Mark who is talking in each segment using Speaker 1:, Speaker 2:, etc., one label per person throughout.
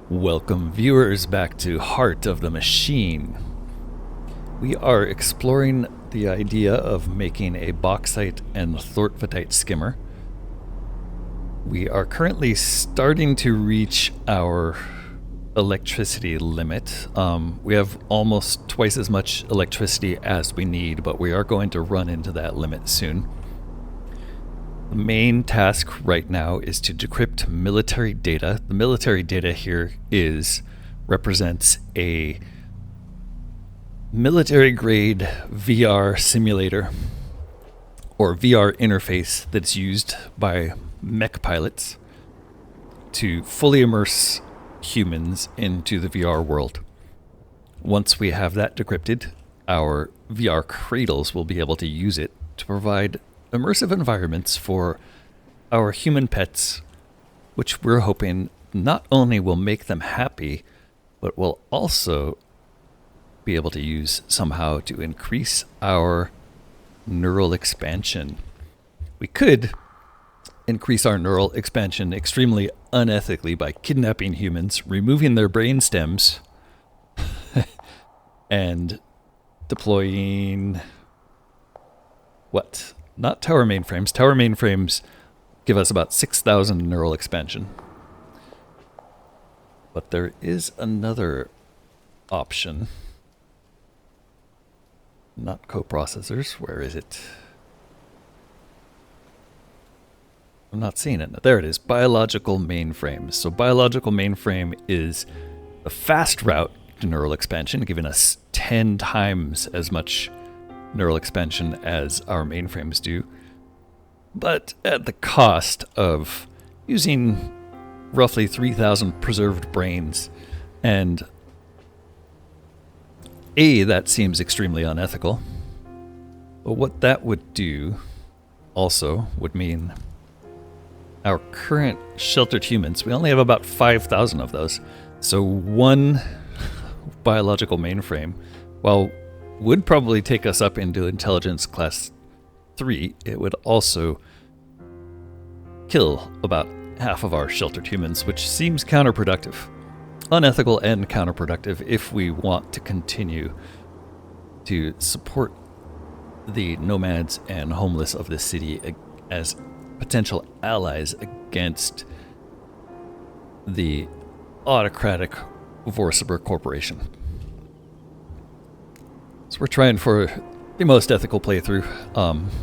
Speaker 1: Welcome viewers back to Heart of the Machine. We are exploring the idea of making a bauxite and thortveitite skimmer. We are currently starting to reach our electricity limit. We have almost twice as much electricity as we need, but we are going to run into that limit soon. The main task right now is to decrypt military data. The military data here represents a military-grade VR simulator or VR interface that's used by mech pilots to fully immerse humans into the VR world. Once we have that decrypted, our VR cradles will be able to use it to provide immersive environments for our human pets, which we're hoping not only will make them happy, but will also be able to use somehow to increase our neural expansion. We could increase our neural expansion extremely unethically by kidnapping humans, removing their brain stems, and deploying what? Not tower mainframes. Tower mainframes give us about 6,000 neural expansion. But there is another option. Not coprocessors. Where is it? I'm not seeing it. There it is. Biological mainframes. So biological mainframe is a fast route to neural expansion, giving us 10 times as much neural expansion as our mainframes do, but at the cost of using roughly 3,000 preserved brains. And that seems extremely unethical. But what that would do also would mean our current sheltered humans, we only have about 5,000 of those. So one biological mainframe, while would probably take us up into intelligence class 3, it would also kill about half of our sheltered humans, which seems counterproductive. Unethical and counterproductive if we want to continue to support the nomads and homeless of this city as potential allies against the autocratic Vorsaber Corporation. So we're trying for the most ethical playthrough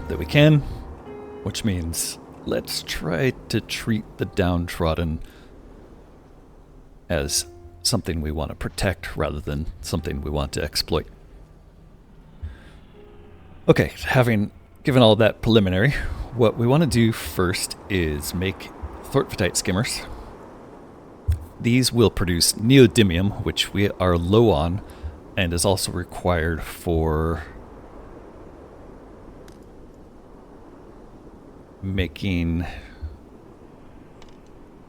Speaker 1: that we can, which means let's try to treat the downtrodden as something we want to protect rather than something we want to exploit. Okay, having given all that preliminary, what we want to do first is make thortveitite skimmers. These will produce neodymium, which we are low on, and is also required for making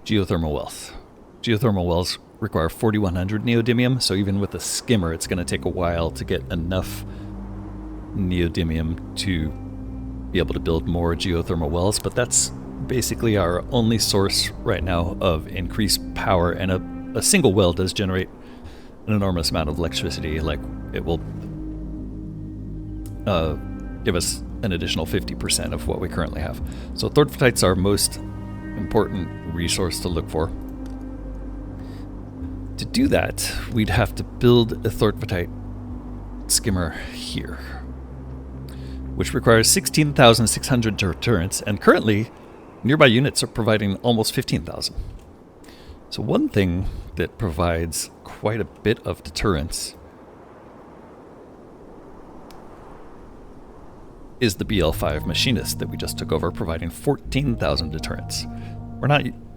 Speaker 1: geothermal wells. Geothermal wells require 4,100 neodymium, so even with a skimmer, it's going to take a while to get enough neodymium to be able to build more geothermal wells, but that's basically our only source right now of increased power, and a single well does generate an enormous amount of electricity. Like, it will give us an additional 50% of what we currently have. So thortveitite's our most important resource to look for. To do that, we'd have to build a thortveitite skimmer here, which requires 16,600 deterrents, and currently nearby units are providing almost 15,000. So one thing that provides quite a bit of deterrence is the BL5 machinist that we just took over, providing 14,000 deterrents.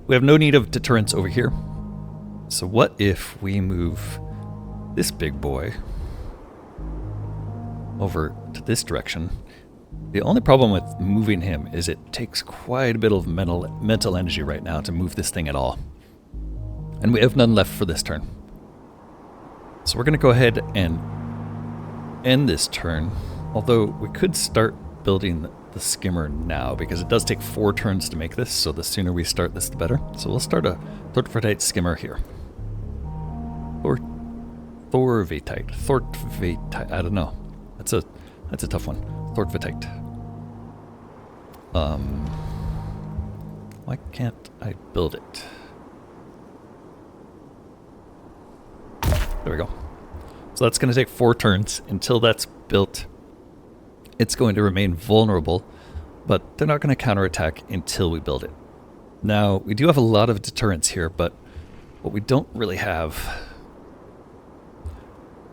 Speaker 1: We have no need of deterrents over here. So what if we move this big boy over to this direction? The only problem with moving him is it takes quite a bit of mental energy right now to move this thing at all. And we have none left for this turn. So we're going to go ahead and end this turn, although we could start building the skimmer now, because it does take 4 turns to make this, so the sooner we start this, the better. So we'll start a thortveitite skimmer here. Thorvatite. Thorvatite. I don't know. That's a tough one. Thorvatite. Why can't I build it? There we go. So that's going to take 4 turns. Until that's built, it's going to remain vulnerable, but they're not going to counterattack until we build it. Now, we do have a lot of deterrence here, but what we don't really have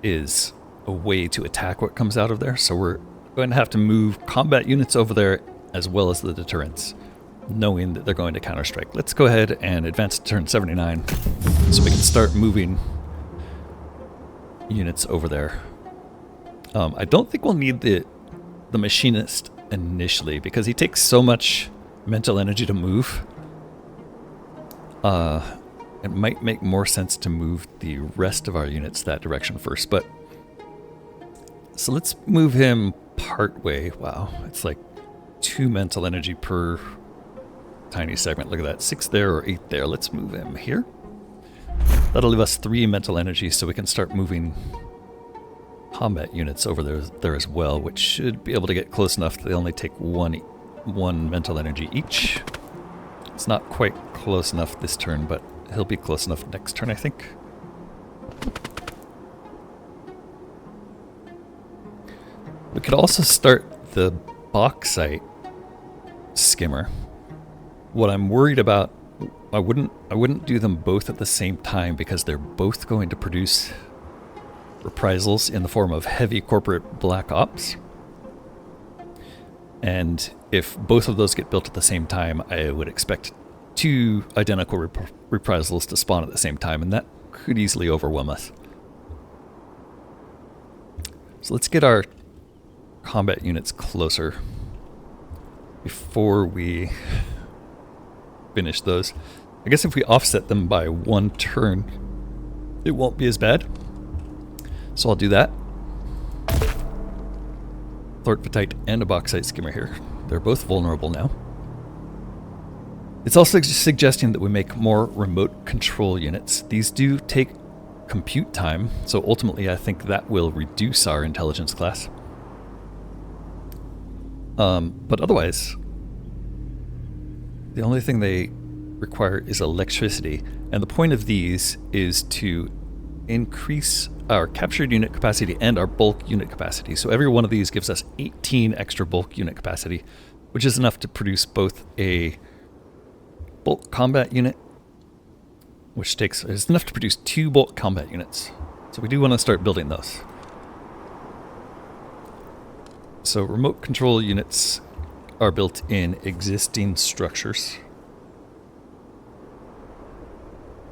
Speaker 1: is a way to attack what comes out of there. So we're going to have to move combat units over there as well as the deterrence, knowing that they're going to counterstrike. Let's go ahead and advance to turn 79 so we can start moving units over there. I don't think we'll need the machinist initially because he takes so much mental energy to move. It might make more sense to move the rest of our units that direction first, but so let's move him part way. Wow, it's like 2 mental energy per tiny segment. Look at that, 6 there or 8 there. Let's move him here. That'll leave us 3 mental energy so we can start moving combat units over there as well, which should be able to get close enough that they only take one mental energy each. It's not quite close enough this turn, but he'll be close enough next turn, I think. We could also start the bauxite skimmer. What I'm worried about, I wouldn't do them both at the same time because they're both going to produce reprisals in the form of heavy corporate black ops. And if both of those get built at the same time, I would expect 2 identical reprisals to spawn at the same time, and that could easily overwhelm us. So let's get our combat units closer before we finish those. I guess if we offset them by 1 turn, it won't be as bad. So I'll do that. Thorvatite and a bauxite skimmer here. They're both vulnerable now. It's also suggesting that we make more remote control units. These do take compute time, so ultimately I think that will reduce our intelligence class. But otherwise, the only thing they require is electricity, and the point of these is to increase our captured unit capacity and our bulk unit capacity. So every one of these gives us 18 extra bulk unit capacity, which is enough to produce both a bulk combat unit, which is enough to produce 2 bulk combat units. So we do want to start building those. So remote control units are built in existing structures,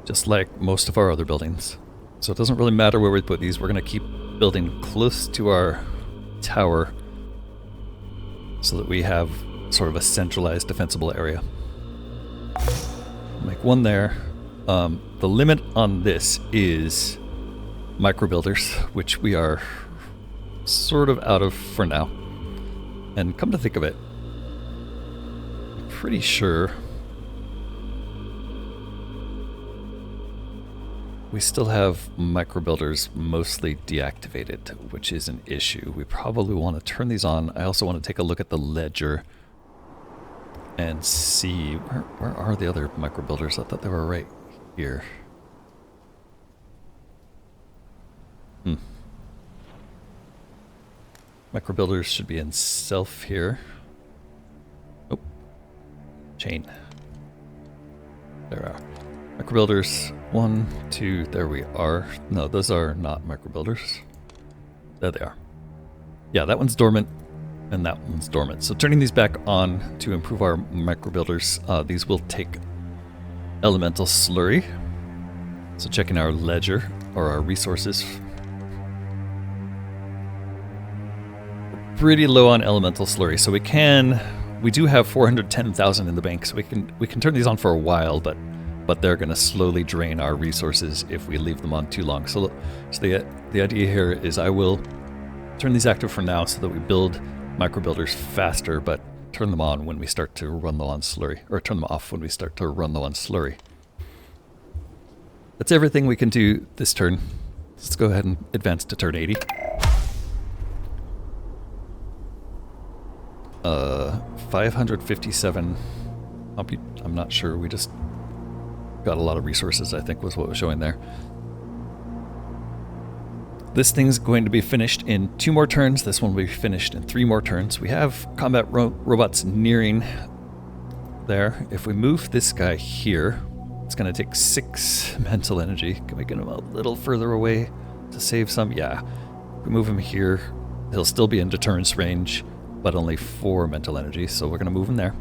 Speaker 1: just like most of our other buildings. So it doesn't really matter where we put these. We're going to keep building close to our tower so that we have sort of a centralized defensible area. Make 1 there. The limit on this is micro builders, which we are sort of out of for now. And come to think of it, I'm pretty sure we still have micro builders mostly deactivated, which is an issue. We probably want to turn these on. I also want to take a look at the ledger and see where are the other micro builders. I thought they were right here. Micro builders should be in self here. Oh, chain. There are micro builders. 1, 2, there we are. No, those are not micro builders. There they are. Yeah, that one's dormant and that one's dormant. So turning these back on to improve our micro builders, these will take elemental slurry. So checking our ledger or our resources. We're pretty low on elemental slurry, so we do have 410,000 in the bank, so we can turn these on for a while, but they're going to slowly drain our resources if we leave them on too long. So the idea here is I will turn these active for now so that we build micro builders faster, but turn them on when we start to run low on slurry, or turn them off when we start to run low on slurry. That's everything we can do this turn. Let's go ahead and advance to turn 80. 557. I'm not sure. We just got a lot of resources, I think was what was showing there. This thing's going to be finished in 2 more turns. This one will be finished in 3 more turns. We have combat robots nearing there. If we move this guy here, it's going to take 6 mental energy. Can we get him a little further away to save some? Yeah. If we move him here, he'll still be in deterrence range, but only 4 mental energy, so we're going to move him there.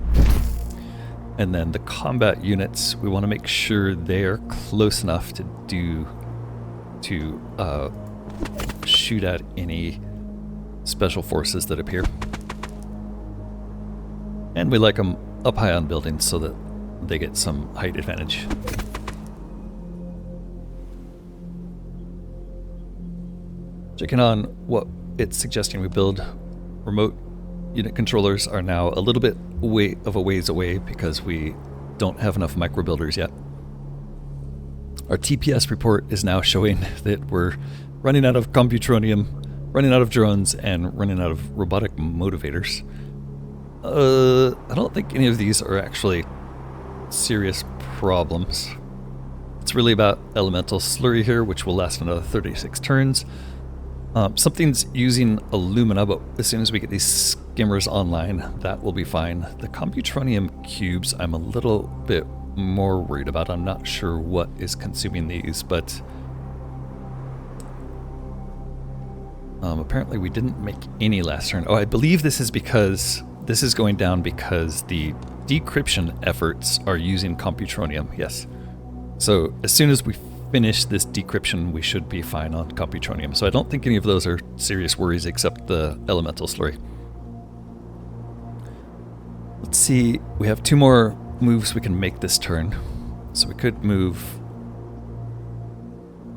Speaker 1: And then the combat units, we want to make sure they're close enough to shoot at any special forces that appear. And we like them up high on buildings so that they get some height advantage. Checking on what it's suggesting we build. Remote unit controllers are now a little bit of a ways away because we don't have enough micro builders yet. Our TPS report is now showing that we're running out of computronium, running out of drones, and running out of robotic motivators. I don't think any of these are actually serious problems. It's really about elemental slurry here, which will last another 36 turns. Something's using alumina, but as soon as we get these skimmers online, that will be fine. The computronium cubes I'm a little bit more worried about. I'm not sure what is consuming these, but apparently we didn't make any last turn. Oh, I believe this is going down because the decryption efforts are using computronium. Yes. So as soon as we finish this decryption, we should be fine on computronium. So I don't think any of those are serious worries except the elemental slurry. Let's see, we have 2 more moves we can make this turn. So we could move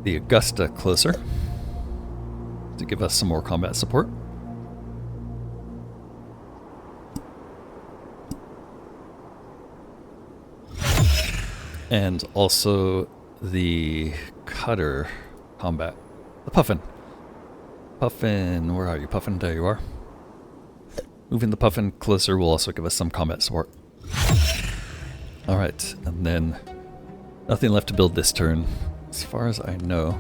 Speaker 1: the Augusta closer to give us some more combat support. And also the cutter combat. The Puffin. Puffin, where are you? Puffin, there you are. Moving the Puffin closer will also give us some combat support. Alright, and then nothing left to build this turn. As far as I know,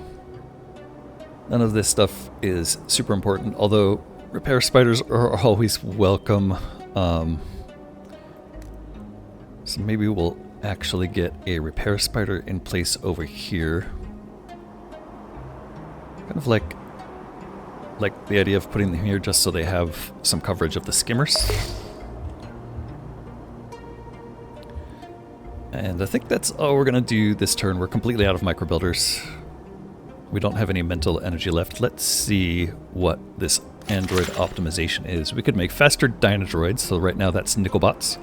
Speaker 1: none of this stuff is super important, although repair spiders are always welcome. So maybe we'll actually get a repair spider in place over here. Kind of like the idea of putting them here just so they have some coverage of the skimmers. And I think that's all we're gonna do this turn. We're completely out of micro builders. We don't have any mental energy left. Let's see what this android optimization is. We could make faster dynadroids, so right now that's nickelbots.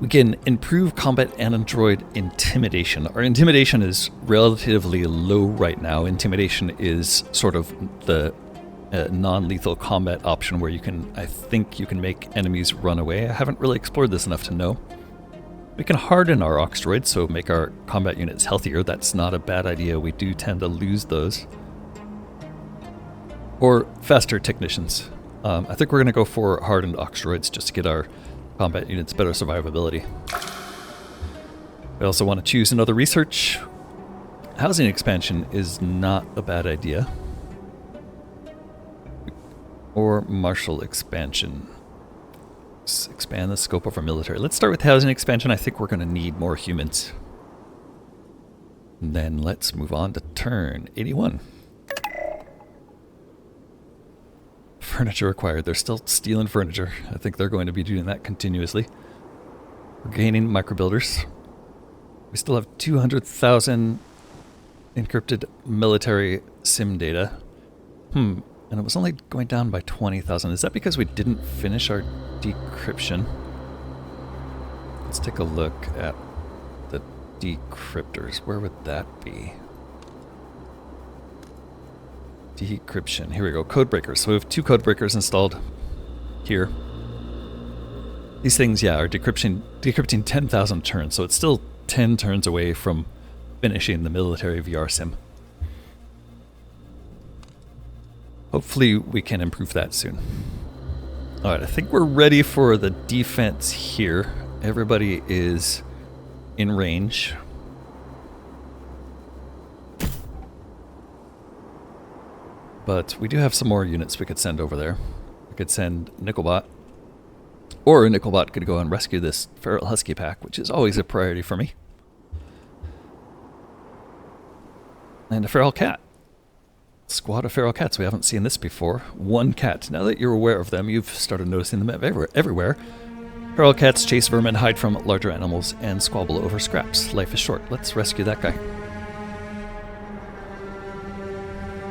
Speaker 1: We can improve combat android intimidation. Our intimidation is relatively low right now. Intimidation is sort of the non-lethal combat option where I think you can make enemies run away. I haven't really explored this enough to know. We can harden our Oxdroids, so make our combat units healthier. That's not a bad idea. We do tend to lose those. Or faster technicians. I think we're going to go for hardened Oxdroids just to get our combat units better survivability. We also want to choose another research. Housing expansion is not a bad idea. Or martial expansion. Let's expand the scope of our military. Let's start with housing expansion. I think we're going to need more humans. And then let's move on to turn 81. Furniture acquired. They're still stealing furniture. I think they're going to be doing that continuously. We're gaining microbuilders. We still have 200,000 encrypted military sim data. And it was only going down by 20,000. Is that because we didn't finish our decryption? Let's take a look at the decryptors. Where would that be? Decryption. Here we go. Code breakers. So we have 2 code breakers installed here. These things, yeah, are decrypting 10,000 turns. So it's still 10 turns away from finishing the military VR sim. Hopefully we can improve that soon. Alright, I think we're ready for the defense here. Everybody is in range. But we do have some more units we could send over there. We could send Nickelbot. Or Nickelbot could go and rescue this feral husky pack, which is always a priority for me. And a feral cat. Squad of feral cats. We haven't seen this before. One cat. Now that you're aware of them, you've started noticing them everywhere. Feral cats chase vermin, hide from larger animals, and squabble over scraps. Life is short. Let's rescue that guy.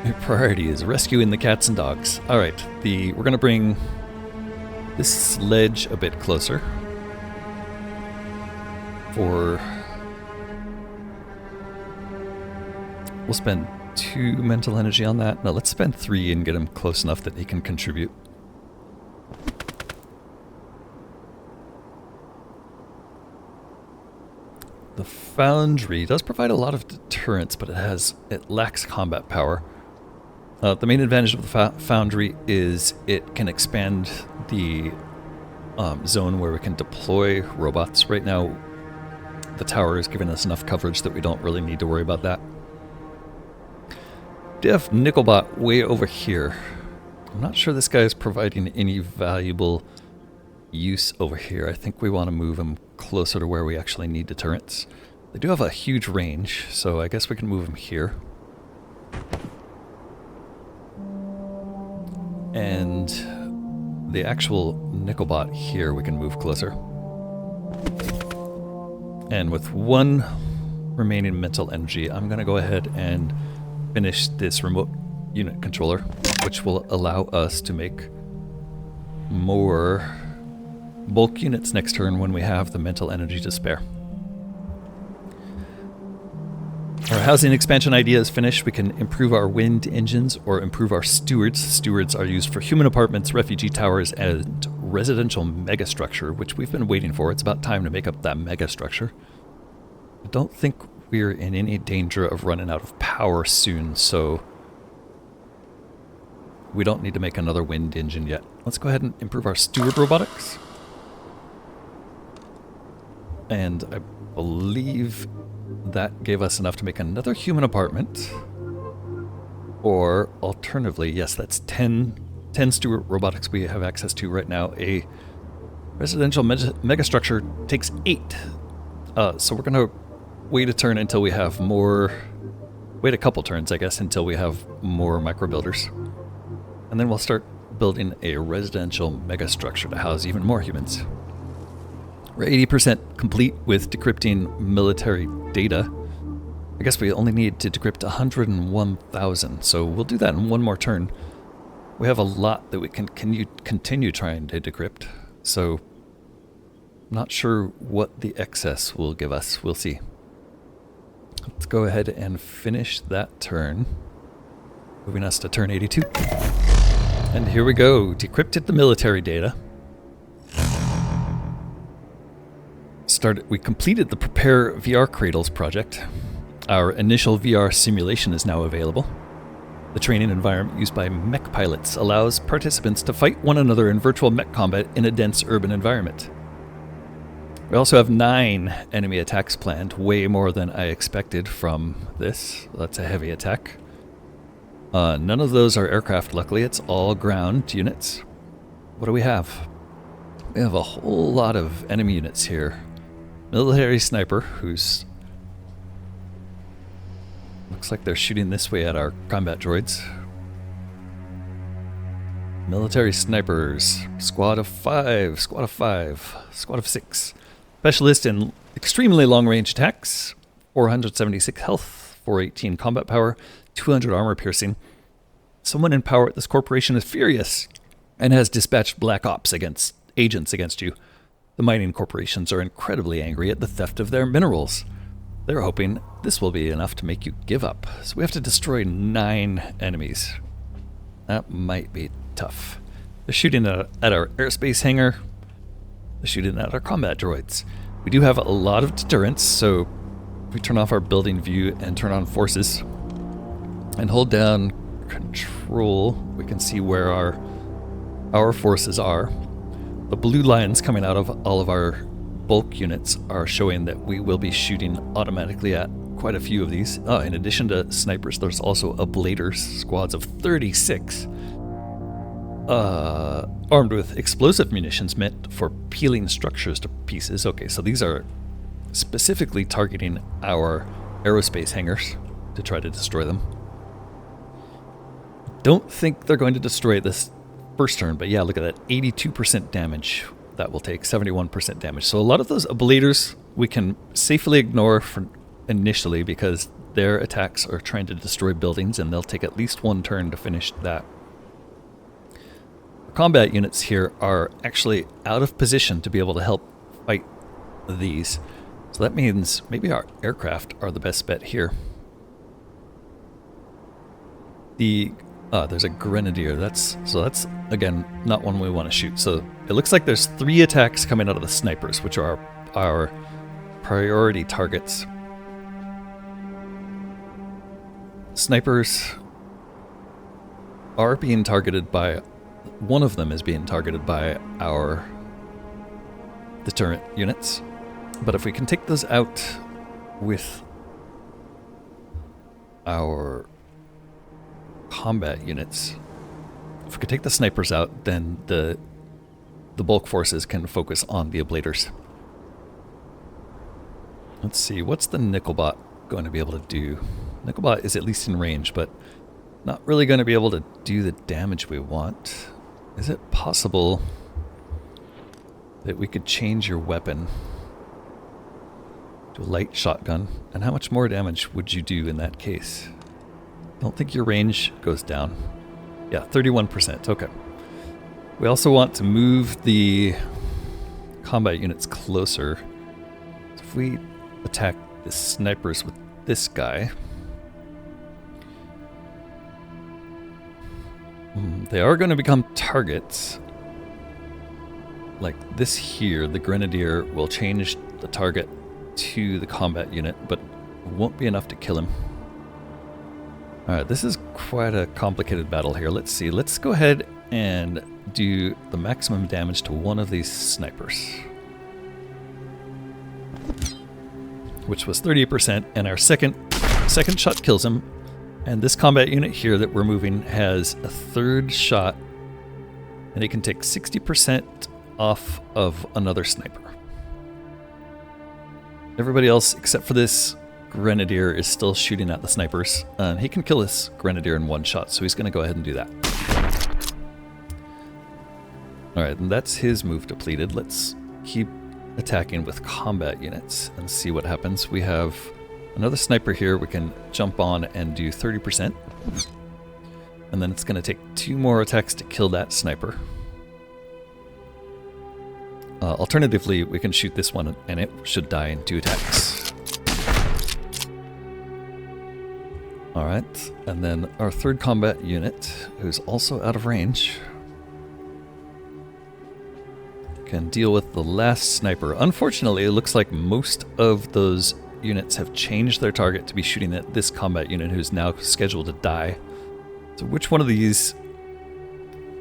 Speaker 1: Your priority is rescuing the cats and dogs. Alright, we're going to bring this sledge a bit closer. We'll spend 2 mental energy on that. No, let's spend 3 and get him close enough that he can contribute. The Foundry does provide a lot of deterrence, but it lacks combat power. The main advantage of the Foundry is it can expand the zone where we can deploy robots. Right now, the tower is giving us enough coverage that we don't really need to worry about that. We have Nickelbot way over here. I'm not sure this guy is providing any valuable use over here. I think we want to move him closer to where we actually need deterrence. They do have a huge range, so I guess we can move him here. And the actual Nickelbot here we can move closer. And with 1 remaining mental energy, I'm going to go ahead and finish this remote unit controller, which will allow us to make more bulk units next turn when we have the mental energy to spare. Our housing expansion idea is finished. We can improve our wind engines or improve our stewards. Stewards are used for human apartments, refugee towers, and residential megastructure, which we've been waiting for. It's about time to make up that megastructure. I don't think we're in any danger of running out of power soon, so we don't need to make another wind engine yet. Let's go ahead and improve our steward robotics. And I believe that gave us enough to make another human apartment. Or alternatively, yes, that's 10 steward robotics we have access to right now. A residential megastructure takes 8. So we're going to wait a turn until we have more... Wait a couple turns, I guess, until we have more microbuilders. And then we'll start building a residential megastructure to house even more humans. We're 80% complete with decrypting military data. I guess we only need to decrypt 101,000, so we'll do that in 1 more turn. We have a lot that we can continue trying to decrypt, so I'm not sure what the excess will give us. We'll see. Let's go ahead and finish that turn, moving us to turn 82. And here we go, decrypted the military data. We completed the Prepare VR Cradles project. Our initial VR simulation is now available. The training environment used by mech pilots allows participants to fight one another in virtual mech combat in a dense urban environment. We also have 9 enemy attacks planned, way more than I expected from this. That's a heavy attack. None of those are aircraft, luckily. It's all ground units. What do we have? We have a whole lot of enemy units here. Military sniper, who's... looks like they're shooting this way at our combat droids. Military snipers. Squad of 5. Squad of 6. Specialist in extremely long-range attacks. 476 health, 418 combat power, 200 armor piercing. Someone in power at this corporation is furious and has dispatched black ops agents against you. The mining corporations are incredibly angry at the theft of their minerals. They're hoping this will be enough to make you give up. So we have to destroy 9 enemies. That might be tough. They're shooting at our airspace hangar. They're shooting at our combat droids. We do have a lot of deterrence, so we turn off our building view and turn on forces and hold down control, we can see where our forces are. The blue lines coming out of all of our bulk units are showing that we will be shooting automatically at quite a few of these. In addition to snipers, there's also ablaters, squads of 36, armed with explosive munitions meant for peeling structures to pieces. Okay, so these are specifically targeting our aerospace hangars to try to destroy them. Don't think they're going to destroy it this first turn, but yeah, look at that, 82% damage that will take, 71% damage. So a lot of those ablaters we can safely ignore for initially because their attacks are trying to destroy buildings and they'll take at least one turn to finish that. Our combat units here are actually out of position to be able to help fight these. So that means maybe our aircraft are the best bet here. There's a grenadier. That's again not one we want to shoot. So it looks like there's 3 attacks coming out of the snipers, which are our priority targets. Snipers are being targeted by, one of them is being targeted by our deterrent units. But if we can take those out with our combat units, if we could take the snipers out, then the bulk forces can focus on the ablaters. Let's see, what's the Nickelbot going to be able to do? Nickelbot is at least in range, but not really going to be able to do the damage we want. Is it possible that we could change your weapon to a light shotgun? And how much more damage would you do in that case? I don't think your range goes down. Yeah, 31%. Okay. We also want to move the combat units closer. So if we attack the snipers with this guy, they are going to become targets. Like this here, the grenadier will change the target to the combat unit, but it won't be enough to kill him. Alright, this is quite a complicated battle here. Let's see. Let's go ahead and do the maximum damage to one of these snipers, which was 30%, and our second shot kills him. And this combat unit here that we're moving has a third shot, and it can take 60% off of another sniper. Everybody else, except for this grenadier, is still shooting at the snipers. He can kill this grenadier in one shot, so he's going to go ahead and do that. Alright, and that's his move depleted. Let's keep attacking with combat units and see what happens. We have another sniper here we can jump on and do 30%. And then it's going to take 2 more attacks to kill that sniper. Alternatively, we can shoot this one and it should die in 2 attacks. Alright, and then our third combat unit, who's also out of range, can deal with the last sniper. Unfortunately, it looks like most of those units have changed their target to be shooting at this combat unit who's now scheduled to die. So which one of these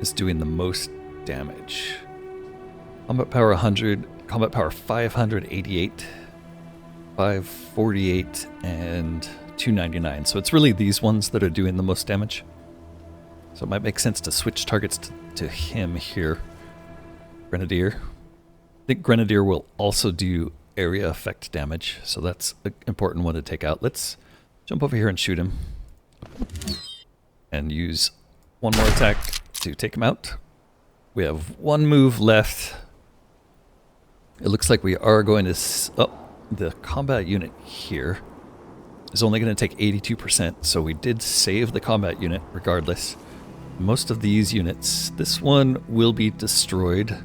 Speaker 1: is doing the most damage? Combat power 100, combat power 588, 548, and 299. So it's really these ones that are doing the most damage. So it might make sense to switch targets to him here. Grenadier. I think Grenadier will also do area effect damage, so that's an important one to take out. Let's jump over here and shoot him. And use one more attack to take him out. We have 1 move left. It looks like we are going to... the combat unit here is only going to take 82%, so we did save the combat unit regardless. Most of these units, this one will be destroyed.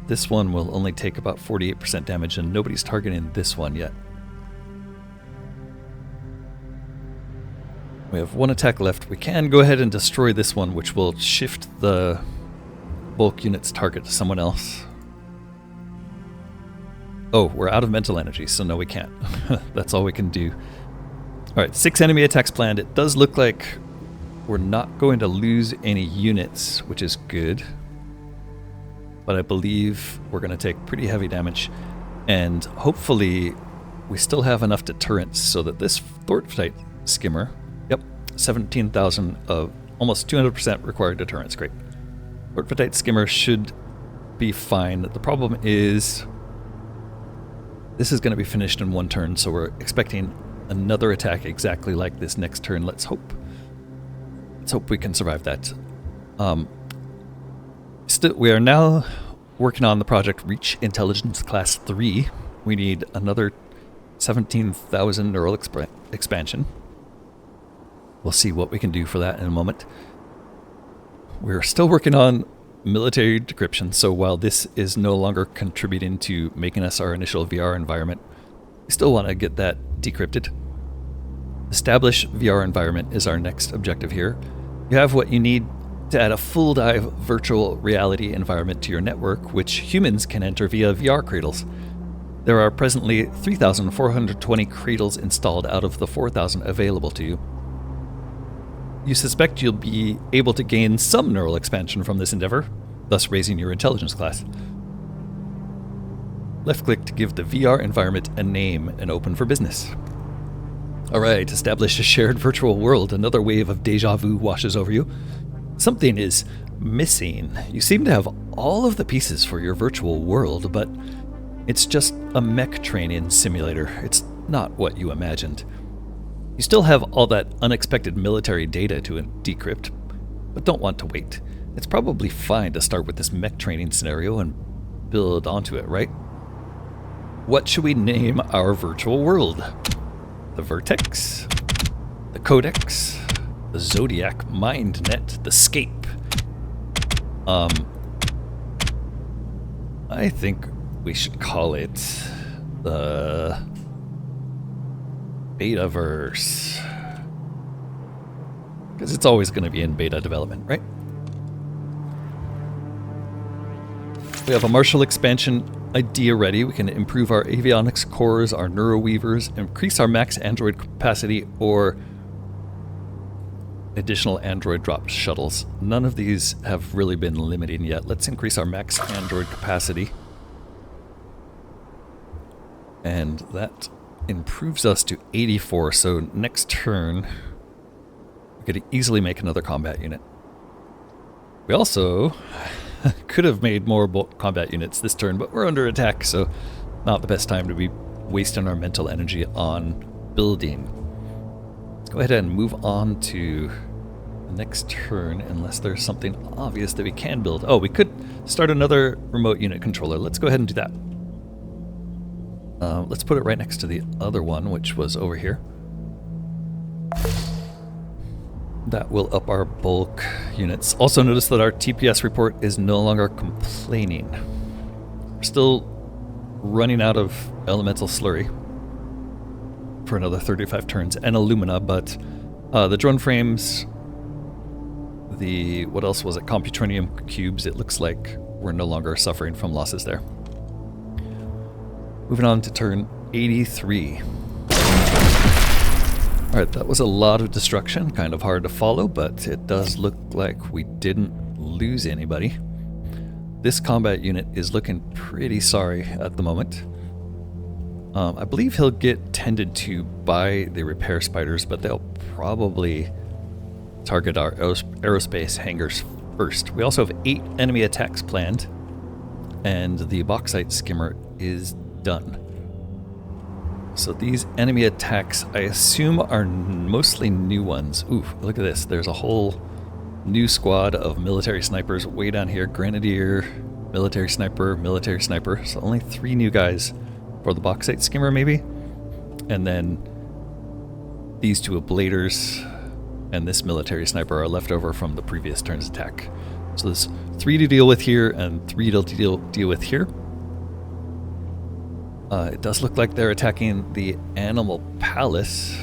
Speaker 1: This one will only take about 48% damage, and nobody's targeting this one yet. We have 1 attack left. We can go ahead and destroy this one, which will shift the bulk unit's target to someone else. Oh, we're out of mental energy, so no, we can't. That's all we can do. All right, 6 enemy attacks planned. It does look like we're not going to lose any units, which is good. But I believe we're going to take pretty heavy damage. And hopefully we still have enough deterrence so that this Thortite skimmer, yep, 17,000 of almost 200% required deterrence. Great. Thortite skimmer should be fine. The problem is this is going to be finished in one turn, so we're expecting another attack exactly like this next turn. Let's hope we can survive that. We are now working on the project Reach Intelligence Class 3. We need another 17,000 neural expansion. We'll see what we can do for that in a moment. We're still working on military decryption, so while this is no longer contributing to making us our initial VR environment, we still want to get that decrypted. Establish VR environment is our next objective here. You have what you need to add a full dive virtual reality environment to your network, which humans can enter via VR cradles. There are presently 3,420 cradles installed out of the 4,000 available to you. You suspect you'll be able to gain some neural expansion from this endeavor, thus raising your intelligence class. Left-click to give the VR environment a name and open for business. Alright, establish a shared virtual world. Another wave of deja vu washes over you. Something is missing. You seem to have all of the pieces for your virtual world, but it's just a mech training simulator. It's not what you imagined. You still have all that unexpected military data to decrypt, but don't want to wait. It's probably fine to start with this mech training scenario and build onto it, right? What should we name our virtual world? The Vertex, the Codex, the Zodiac, MindNet, the Scape. I think we should call it the Betaverse, because it's always going to be in beta development, right? We have a Marshall expansion idea ready. We can improve our avionics cores, our neuroweavers, increase our max android capacity, or additional android drop shuttles. None of these have really been limiting yet. Let's increase our max android capacity. And that improves us to 84, so next turn we could easily make another combat unit. We also could have made more combat units this turn, but we're under attack, so not the best time to be wasting our mental energy on building. Let's go ahead and move on to the next turn, unless there's something obvious that we can build. Oh, we could start another remote unit controller. Let's go ahead and do that. Let's put it right next to the other one, which was over here. That will up our bulk units. Also notice that our TPS report is no longer complaining. We're still running out of elemental slurry for another 35 turns and Illumina, but the drone frames, the, what else was it, Computronium cubes, it looks like we're no longer suffering from losses there. Moving on to turn 83. Alright, that was a lot of destruction, kind of hard to follow, but it does look like we didn't lose anybody. This combat unit is looking pretty sorry at the moment. I believe he'll get tended to by the repair spiders, but they'll probably target our aerospace hangars first. We also have 8 enemy attacks planned, and the bauxite skimmer is done. So these enemy attacks, I assume, are mostly new ones. Ooh, look at this. There's a whole new squad of military snipers way down here. Grenadier, military sniper, military sniper. So only 3 new guys for the bauxite skimmer, maybe. And then these 2 ablaters and this military sniper are left over from the previous turn's attack. So there's 3 to deal with here and 3 to deal with here. It does look like they're attacking the Animal Palace,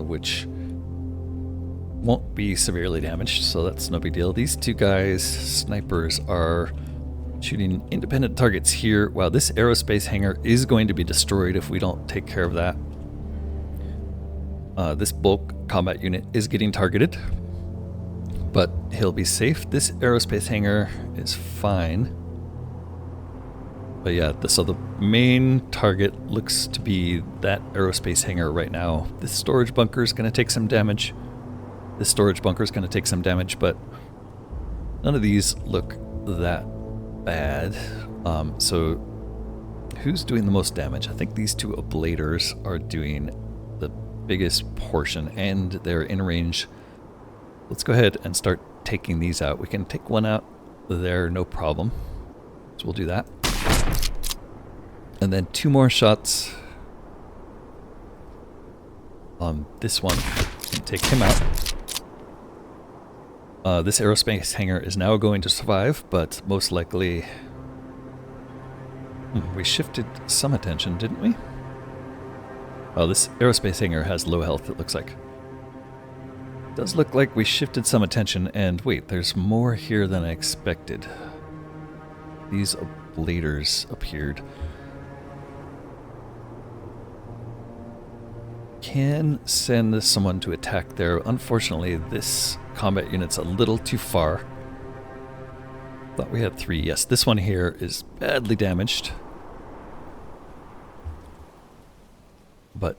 Speaker 1: which won't be severely damaged, so that's no big deal. These 2 guys, snipers, are Shooting independent targets here. Wow, this aerospace hangar is going to be destroyed if we don't take care of that. This bulk combat unit is getting targeted, but he'll be safe. This aerospace hangar is fine. But yeah, so the main target looks to be that aerospace hangar right now. This storage bunker is going to take some damage. This storage bunker is going to take some damage, but none of these look that bad. So who's doing the most damage? I think these two ablators are doing the biggest portion, and they're in range. Let's go ahead and start taking these out. We can take one out there, no problem. So we'll do that. And then 2 more shots on this one and take him out. This aerospace hangar is now going to survive, but most likely... we shifted some attention, didn't we? Oh, this aerospace hangar has low health, it looks like. It does look like we shifted some attention, and wait, there's more here than I expected. These ablators appeared. Can send someone to attack there. Unfortunately, this combat unit's a little too far. Thought we had 3. Yes, this one here is badly damaged. But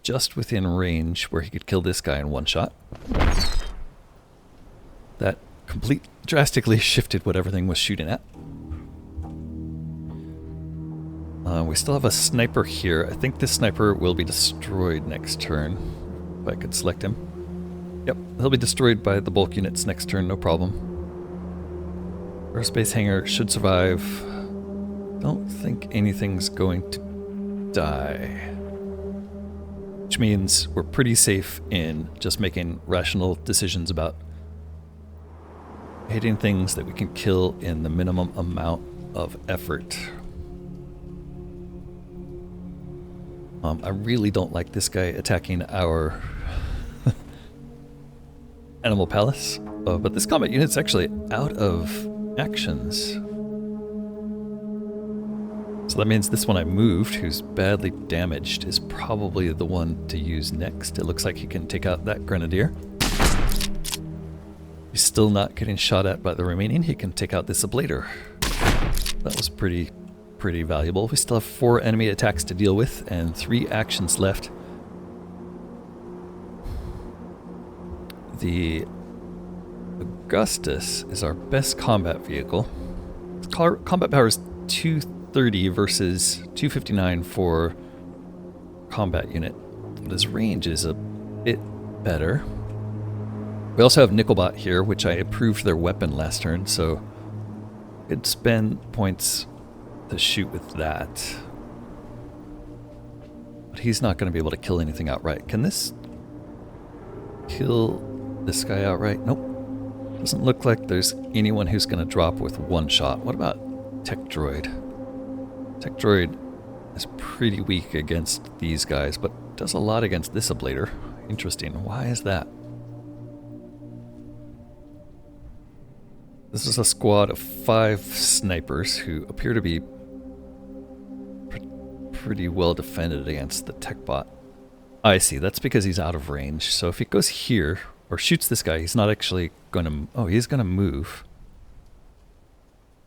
Speaker 1: just within range where he could kill this guy in one shot. That drastically shifted what everything was shooting at. We still have a sniper here. I think this sniper will be destroyed next turn. If I could select him. Yep, he'll be destroyed by the bulk units next turn, no problem. Aerospace hangar should survive. Don't think anything's going to die. Which means we're pretty safe in just making rational decisions about hitting things that we can kill in the minimum amount of effort. I really don't like this guy attacking our Animal Palace, but this combat unit's actually out of actions. So that means this one I moved, who's badly damaged, is probably the one to use next. It looks like he can take out that grenadier. He's still not getting shot at by the remaining. He can take out this ablator. That was pretty valuable. We still have 4 enemy attacks to deal with and 3 actions left. The Augustus is our best combat vehicle. Combat power is 230 versus 259 for combat unit. But his range is a bit better. We also have Nickelbot here, which I approved their weapon last turn, so could spend points to shoot with that. But he's not going to be able to kill anything outright. Can this kill this guy outright? Nope. Doesn't look like there's anyone who's going to drop with one shot. What about Tech Droid? Tech Droid is pretty weak against these guys, but does a lot against this ablator. Interesting. Why is that? This is a squad of 5 snipers who appear to be pretty well defended against the tech bot. I see, that's because he's out of range. So if he goes here, or shoots this guy, he's not actually going to... Oh, he's going to move.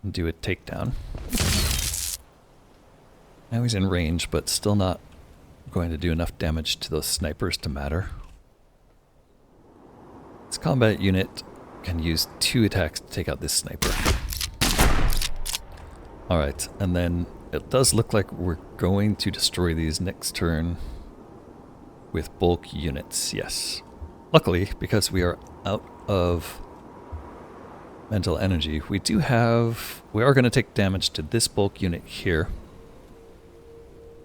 Speaker 1: And do a takedown. Now he's in range, but still not going to do enough damage to those snipers to matter. This combat unit can use 2 attacks to take out this sniper. Alright, and then it does look like we're going to destroy these next turn with bulk units, yes. Luckily, because we are out of mental energy, we are going to take damage to this bulk unit here.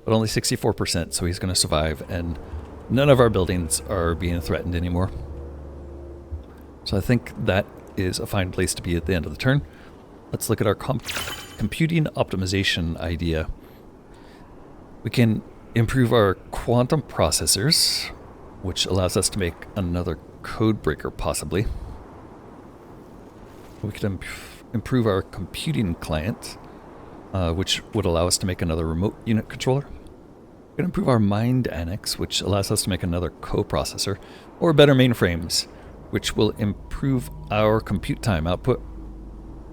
Speaker 1: But only 64%, so he's going to survive, and none of our buildings are being threatened anymore. So I think that is a fine place to be at the end of the turn. Let's look at our computing optimization idea. We can improve our quantum processors, which allows us to make another code breaker, possibly. We could improve our computing client, which would allow us to make another remote unit controller. We're going to improve our mind annex, which allows us to make another coprocessor, or better mainframes, which will improve our compute time output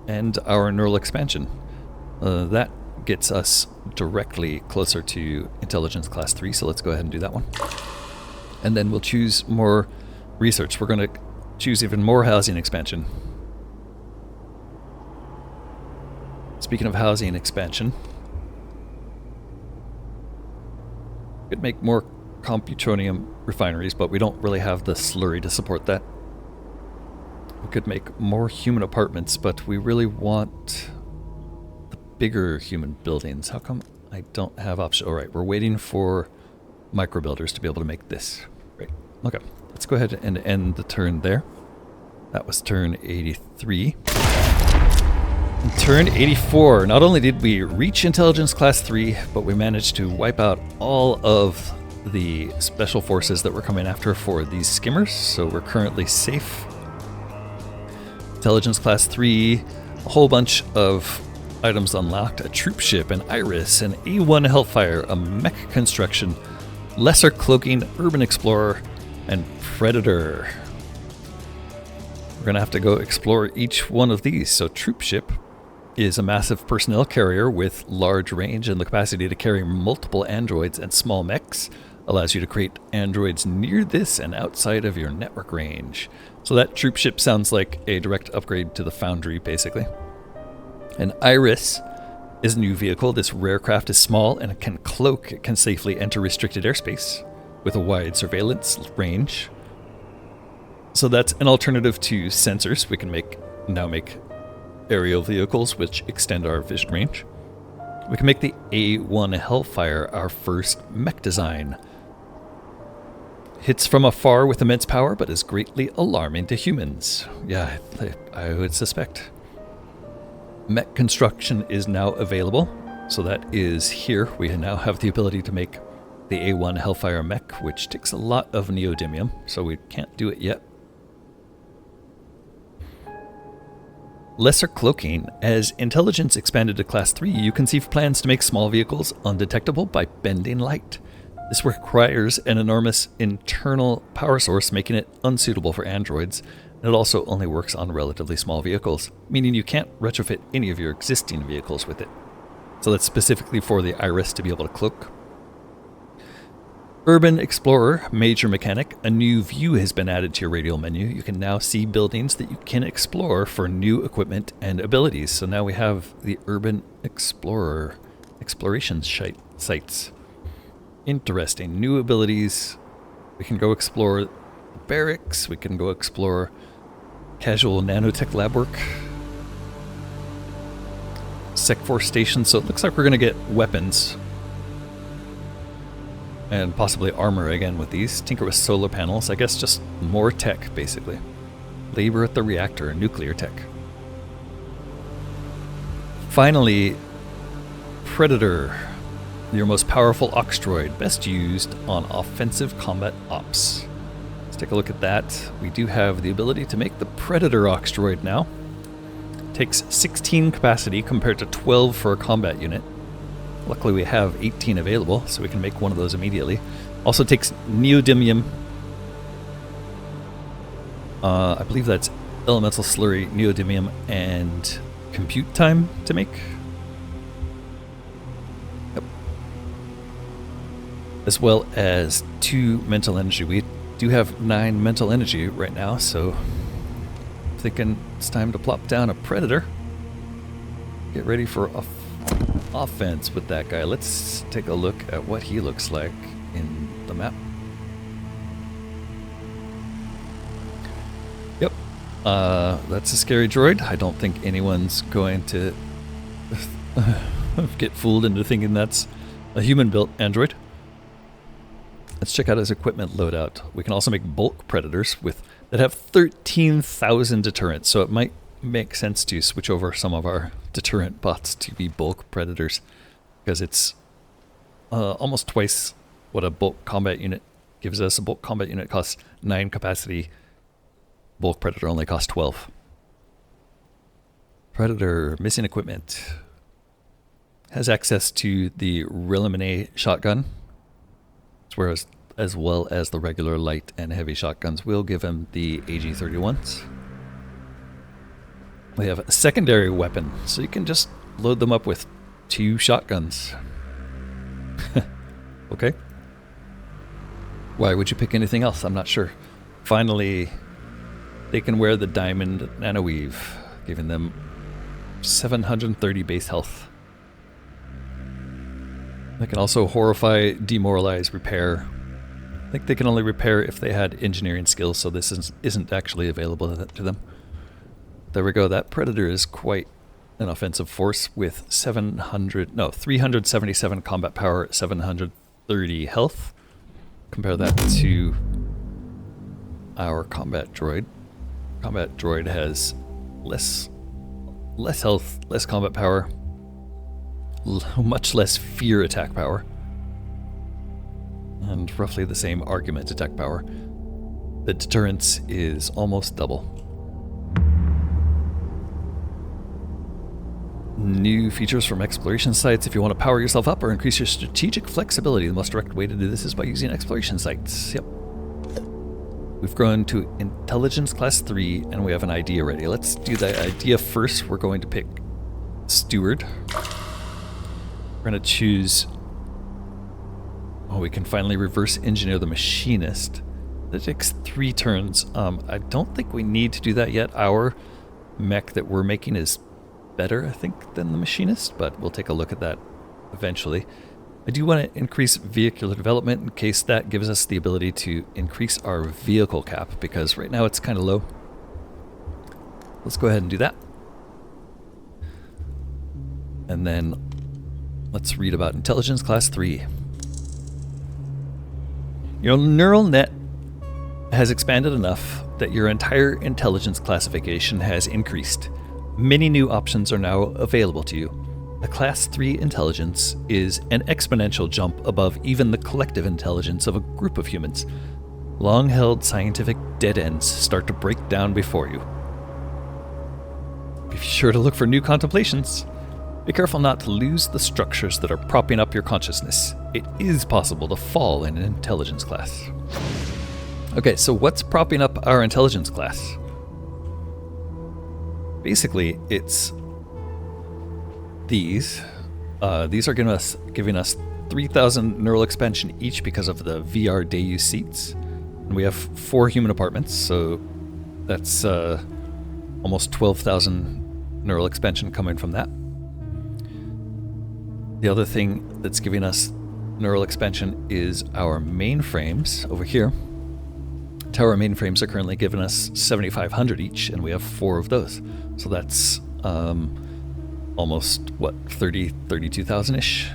Speaker 1: and our neural expansion. That gets us directly closer to intelligence class 3, so let's go ahead and do that one. And then we'll choose more research. We're going to choose even more housing expansion. Speaking of housing expansion, we could make more computronium refineries, but we don't really have the slurry to support that. We could make more human apartments, but we really want the bigger human buildings. How come I don't have options? All right, we're waiting for micro builders to be able to make this. Right. Okay, let's go ahead and end the turn there. That was turn 83. In turn 84, not only did we reach intelligence class 3, but we managed to wipe out all of the special forces that were coming after for these skimmers, so we're currently safe. Intelligence class 3, a whole bunch of items unlocked, a troop ship, an iris, an A1 Hellfire, a mech construction, lesser cloaking, urban explorer, and predator. We're gonna have to go explore each one of these. So troop ship is a massive personnel carrier with large range and the capacity to carry multiple androids and small mechs. Allows you to create androids near this and outside of your network range. So that troop ship sounds like a direct upgrade to the Foundry, basically. An Iris is a new vehicle. This rare craft is small and it can cloak. It can safely enter restricted airspace with a wide surveillance range. So that's an alternative to sensors. We can now make aerial vehicles which extend our vision range. We can make the A1 Hellfire our first mech design. Hits from afar with immense power, but is greatly alarming to humans. Yeah, I would suspect. Mech construction is now available, so that is here. We now have the ability to make the A1 Hellfire mech, which takes a lot of neodymium, so we can't do it yet. Lesser cloaking. As intelligence expanded to class 3, you conceive plans to make small vehicles undetectable by bending light. This requires an enormous internal power source, making it unsuitable for androids, and it also only works on relatively small vehicles, meaning you can't retrofit any of your existing vehicles with it. So that's specifically for the Iris to be able to cloak. Urban Explorer, Major Mechanic. A new view has been added to your radial menu. You can now see buildings that you can explore for new equipment and abilities. So now we have the Urban Explorer exploration sites. Interesting. New abilities. We can go explore the barracks. We can go explore casual nanotech lab work. Sec Force station. So it looks like we're going to get weapons. And possibly armor again with these. Tinker with solar panels. I guess just more tech, basically. Labor at the reactor. Nuclear tech. Finally, Predator. Your most powerful Oxdroid, best used on offensive combat ops. Let's take a look at that. We do have the ability to make the Predator Oxdroid now. Takes 16 capacity compared to 12 for a combat unit. Luckily we have 18 available, so we can make one of those immediately. Also takes neodymium. I believe that's elemental slurry, neodymium, and compute time to make. As well as 2 mental energy. We do have 9 mental energy right now, so I'm thinking it's time to plop down a Predator. Get ready for offense with that guy. Let's take a look at what he looks like in the map. Yep, that's a scary droid. I don't think anyone's going to get fooled into thinking that's a human-built android. Let's check out his equipment loadout. We can also make bulk predators that have 13,000 deterrents, so it might make sense to switch over some of our deterrent bots to be bulk predators, because it's almost twice what a bulk combat unit gives us. A bulk combat unit costs 9 capacity. Bulk predator only costs 12. Predator, missing equipment. Has access to the Rillimine shotgun, whereas as well as the regular light and heavy shotguns will give him the AG-31s. We have a secondary weapon, so you can just load them up with 2 shotguns. Okay. Why would you pick anything else? I'm not sure. Finally, they can wear the diamond nanoweave, giving them 730 base health. They can also horrify, demoralize, repair. I think they can only repair if they had engineering skills, so this isn't actually available to them. There we go. That Predator is quite an offensive force with 377 combat power, 730 health. Compare that to our combat droid. Combat droid has less health, less combat power, much less fear attack power, and roughly the same argument attack power. The deterrence is almost double. New features from exploration sites. If you want to power yourself up or increase your strategic flexibility, the most direct way to do this is by using exploration sites. Yep. We've grown to intelligence class 3 and we have an idea ready. Let's do the idea first. We're going to pick steward. We're going to choose... Oh, we can finally reverse engineer the machinist. That takes 3 turns. I don't think we need to do that yet. Our mech that we're making is better, I think, than the machinist, but we'll take a look at that eventually. I do want to increase vehicular development in case that gives us the ability to increase our vehicle cap, because right now it's kind of low. Let's go ahead and do that. And then let's read about intelligence class 3. Your neural net has expanded enough that your entire intelligence classification has increased. Many new options are now available to you. A Class 3 intelligence is an exponential jump above even the collective intelligence of a group of humans. Long-held scientific dead ends start to break down before you. Be sure to look for new contemplations. Be careful not to lose the structures that are propping up your consciousness. It is possible to fall in an intelligence class. Okay, so what's propping up our intelligence class? Basically, it's these. These are giving us 3,000 neural expansion each because of the VR Dayu seats. And we have 4 human apartments, so that's almost 12,000 neural expansion coming from that. The other thing that's giving us neural expansion is our mainframes over here. Tower mainframes are currently giving us 7,500 each, and we have 4 of those. So that's almost, 32,000-ish?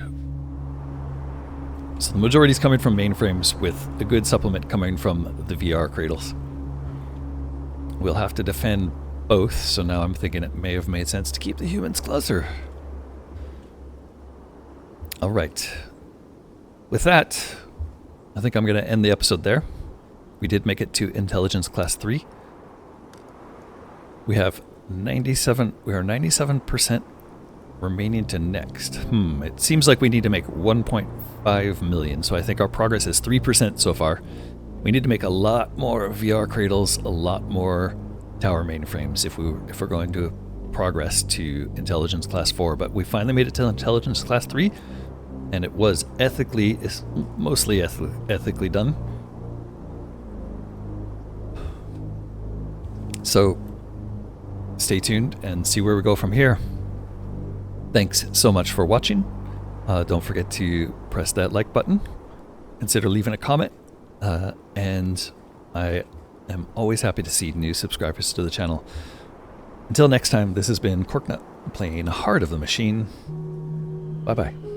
Speaker 1: So the majority is coming from mainframes with a good supplement coming from the VR cradles. We'll have to defend both, so now I'm thinking it may have made sense to keep the humans closer. Alright. With that, I think I'm going to end the episode there. We did make it to Intelligence Class 3. We are 97% remaining to next. It seems like we need to make 1.5 million, so I think our progress is 3% so far. We need to make a lot more VR cradles, a lot more tower mainframes if we're going to progress to Intelligence Class 4, but we finally made it to Intelligence Class 3, and it was mostly ethically done. So stay tuned and see where we go from here. Thanks so much for watching. Don't forget to press that like button. Consider leaving a comment. And I am always happy to see new subscribers to the channel. Until next time, this has been Corknut playing Heart of the Machine. Bye-bye.